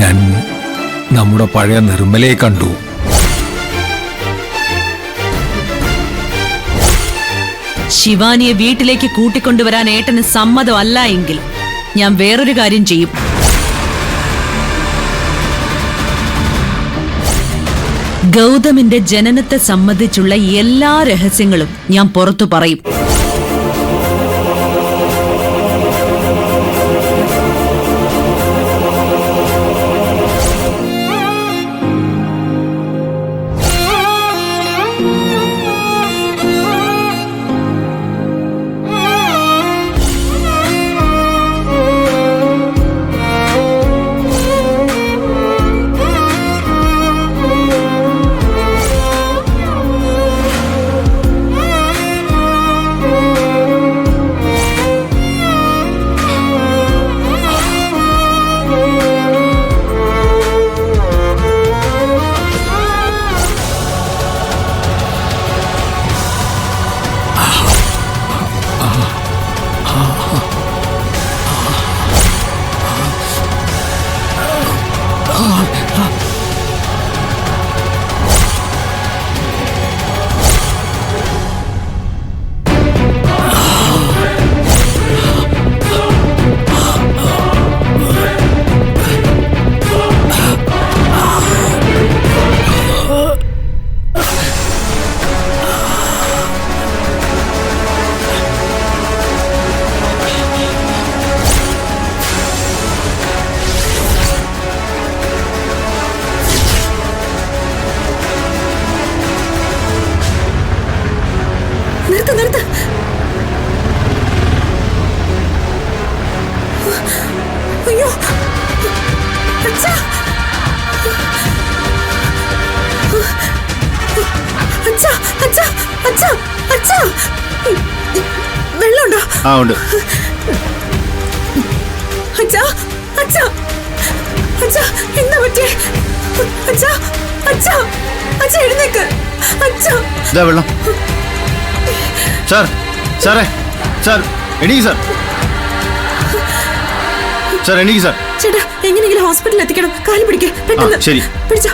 ഞാൻ നമ്മുടെ പഴയ നിർമ്മലയെ കണ്ടു. ശിവാനിയെ വീട്ടിലേക്ക് കൂട്ടിക്കൊണ്ടുവരാൻ ഏട്ടന് സമ്മതമല്ല എങ്കിൽ ഞാൻ വേറൊരു കാര്യം ചെയ്യും. ഗൗതമിന്റെ ജനനത്തെ സംബന്ധിച്ചുള്ള എല്ലാ രഹസ്യങ്ങളും ഞാൻ പുറത്തു പറയും. അയ്യോ അച്ഛാ, അച്ഛാ, അച്ഛാ, അച്ഛാ, അച്ഛാ, വെള്ളമുണ്ടോ? ആ ഉണ്ട്. അച്ഛാ, അച്ഛാ, അച്ഛാ, എന്താ പറ്റിയേ? അച്ഛാ, അച്ഛാ, അച്ഛാ, എഴുന്നേക്ക് അച്ഛാ. ഇതാ വെള്ളം. സാർ, സാറേ, സാർ എണീക്ക് സാർ. സാർ എണീക്ക് സാർ. ചേട്ടാ, എങ്ങനെയെങ്കിലും ഹോസ്പിറ്റലിൽ എത്തിക്കണം. കാല് പിടിക്കേ, പെട്ടെന്ന്. ശരി, പിടിച്ചോ.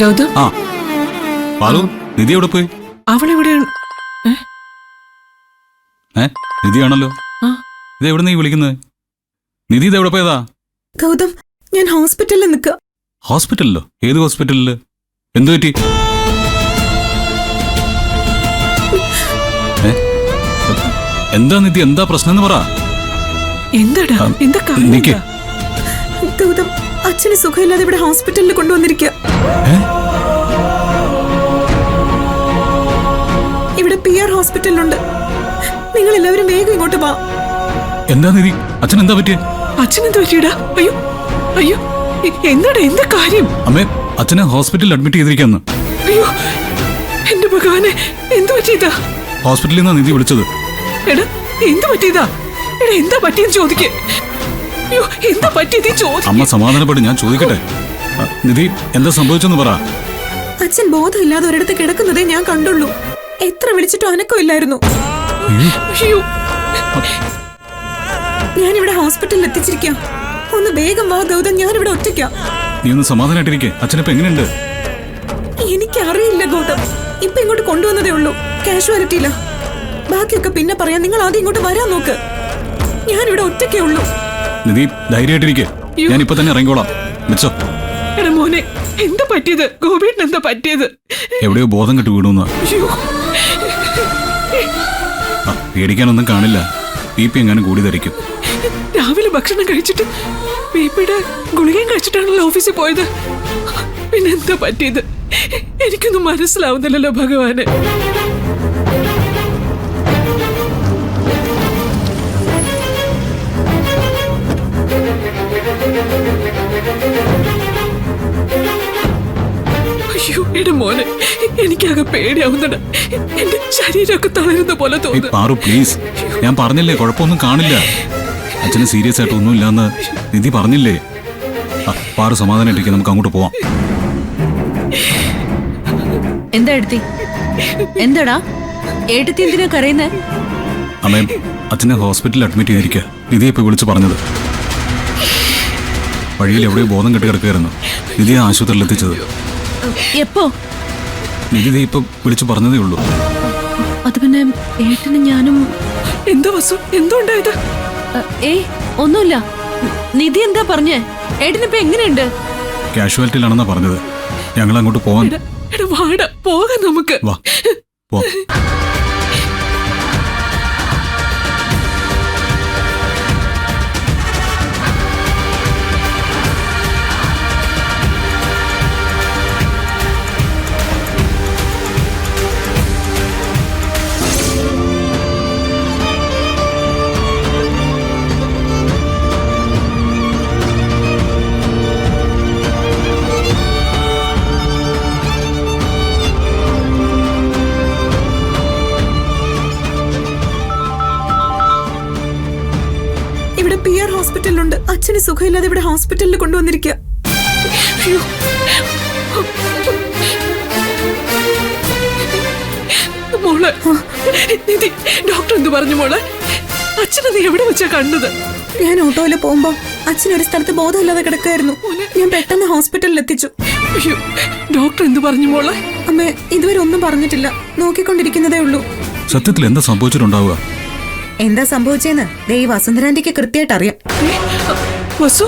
ഗൗതം, ആ പാലു, നിധി എവിടെ പോയി? അവളെവിടെയാണ്? നിധിയാണല്ലോ. ഇത് എവിടെ നീ വിളിക്കുന്നത്? നിധി ഇത് എവിടെ പോയതാ? ഗൗതം, ഞാൻ ഹോസ്പിറ്റലിൽ നിൽക്കുക. ഹോസ്പിറ്റലിലോ? ഏത് ഹോസ്പിറ്റലില്? എന്തു പറ്റി? എന്താ നിധി, എന്താ പ്രശ്നം എന്ന് പറ. എന്താടാ, ഗൗതം, അച്ഛന് സുഖമില്ലാതെ ഇവിടെ ഹോസ്പിറ്റലിൽ കൊണ്ടുവന്നിരിക്കുക. ഇവിടെ PR ഹോസ്പിറ്റലിലുണ്ട്. നിങ്ങൾ എല്ലാവരും വേഗം ഇങ്ങോട്ട് വാ. എന്താ നിധി, അച്ഛൻ എന്താ പറ്റിയ? അച്ഛനെന്താ പറ്റിയടാ? അയ്യോ അയ്യോ, എന്താടാ, എന്താ കാര്യം? അമ്മേ, അച്ഛനെ ഹോസ്പിറ്റലിൽ അഡ്മിറ്റ് ചെയ്തിരിക്കാന്ന്. അയ്യോ എന്റെ ഭഗവാനെ, എന്ത് പറ്റിയതാ? ഹോസ്പിറ്റലിൽ നിന്നാ നിധി വിളിച്ചത്. എടാ, എന്ത് പറ്റിയതാ? എടാ, എന്താ പറ്റിയെന്ന് ചോദിക്കേ. അയ്യോ, എന്താ പറ്റിയത്? അമ്മ സമാധാനപ്പെട്ട്, ഞാൻ ചോദിക്കട്ടെ. നിധി, എന്താ സംഭവിച്ചെന്ന് പറ. അച്ഛൻ ബോധമില്ലാതെ ഒരിടത്ത് കിടക്കുന്നതേ ഞാൻ കണ്ടുള്ളൂ. എത്ര വിളിച്ചിട്ടും അനക്കമില്ലായിരുന്നു. അയ്യോ, ഞാനിവിടെ ഹോസ്പിറ്റലിൽ എത്തിച്ചിരിക്കാം. ഒന്ന് വേഗം വാ ഗൗതം, ഞാനിവിടെ ഒറ്റയ്ക്കാം. നീ ഒന്ന് സമാധാനായിട്ടിരിക്കെ. അച്ഛനിപ്പോ എങ്ങനെയുണ്ട്? എനിക്കറിയില്ല ഗൗതം, ഇപ്പൊ ഇങ്ങോട്ട് കൊണ്ടുവന്നതേ ഉള്ളൂ. കാഷ്വാലിറ്റിയില്ല. ബാക്കിയൊക്കെ പിന്നെ പറയാം. നിങ്ങൾ ആദ്യം ഇങ്ങോട്ട് വരാൻ നോക്ക്. ഞാനിവിടെ ഒറ്റയ്ക്കേ ഉള്ളൂ. നിധി ധൈര്യമായിട്ടിരിക്കെ, ഞാൻ ഇപ്പൊ തന്നെ ഇറങ്ങിക്കോളാം. വെച്ചോ. എടാ മോനെ, എന്താ പറ്റിയത്? ഗോപിയേട്ടൻ എന്താ പറ്റിയത്? എവിടെയോ ബോധം കെട്ട് വീണു. അയ്യോ, പേടിക്കാനൊന്നും കാണില്ല. BP എങ്ങാനും കൂടി ധരിക്കും. രാവിലെ ഭക്ഷണം കഴിച്ചിട്ട് ബിപിയുടെ ഗുളികയും കഴിച്ചിട്ടാണല്ലോ ഓഫീസിൽ പോയത്. പിന്നെ എന്താ പറ്റിയത്? എനിക്കൊന്നും മനസ്സിലാവുന്നില്ലല്ലോ ഭഗവാന്. അയ്യോ എന്റെ മോനെ, എനിക്കാകെ പേടിയാവുന്നുണ്ട്. എന്റെ ശരീരമൊക്കെ തളരുന്ന പോലെ തോന്നുന്നു. പാറു പ്ലീസ്, ഞാൻ പറഞ്ഞില്ലേ കുഴപ്പമൊന്നും കാണില്ല. അച്ഛന് സീരിയസ് ആയിട്ട് ഒന്നുമില്ലാന്ന് നിധി പറഞ്ഞില്ലേ. പാറു സമാധാനമായിട്ടിരിക്കും, നമുക്ക് അങ്ങോട്ട് പോവാം. എന്താ എടുത്തി? എന്താടാ ഏട്ടത്തി എന്തിനാ കരയുന്നേ? അമ്മേ, അച്ഛനെ ഹോസ്പിറ്റലിൽ അഡ്മിറ്റ് ചെയ്തിരിക്കുക. നിധിയെ ഇപ്പൊ വിളിച്ചു പറഞ്ഞത്. വഴിയിൽ എവിടെയോ ബോധം കെട്ടി കിടക്കുകയായിരുന്നു. നിധിയെ ആശുപത്രിയിൽ എത്തിച്ചത്. എപ്പോ? നിധി ഇപ്പൊ വിളിച്ചു പറഞ്ഞതേ ഉള്ളൂ. അത് പിന്നെ ഏട്ടനും ഞാനും. എന്താ വസു, എന്താ ഉണ്ടായത്? ഒന്നുമില്ല. നിധി എന്താ പറഞ്ഞേ? ഏട്ടനിപ്പോ എങ്ങനെയുണ്ട്? കാഷ്വാലിറ്റിയിലാണെന്നാ പറഞ്ഞത്. ഞങ്ങൾ അങ്ങോട്ട് പോവാൻ. എടാ വാടാ, പോകാം നമുക്ക്. വാ പോ. ഇവിടെ PR ഹോസ്പിറ്റലിലുണ്ട്. അച്ഛന് സുഖമില്ലാതെ ഇവിടെ ഹോസ്പിറ്റലിൽ കൊണ്ടുവന്നിരിക്കുക. അയ്യോ, മോളെ നിധി, ഡോക്ടർ എന്ത് പറഞ്ഞു മോളെ? അച്ഛനെ നീ എവിടെ വെച്ചാ കണ്ടത്? ഞാൻ ഓട്ടോയിൽ പോകുമ്പോ അച്ഛൻ ഒരു സ്ഥലത്ത് ബോധമില്ലാതെ കിടക്കായിരുന്നു. ഞാൻ പെട്ടെന്ന് ഹോസ്പിറ്റലിൽ എത്തിച്ചു. അയ്യോ, ഡോക്ടർ എന്ത് പറഞ്ഞു മോളെ? അമ്മേ, ഇതുവരെ ഒന്നും പറഞ്ഞിട്ടില്ല. നോക്കിക്കൊണ്ടിരിക്കുന്നതേ ഉള്ളൂ. സത്യത്തിൽ എന്താ സംഭവിച്ചിട്ടുണ്ടാവുക? എന്താ സംഭവിച്ചെന്ന് ദേ ഈ വസുന്ധരാന്റിക്ക് കൃത്യമായിട്ട് അറിയാം. വസു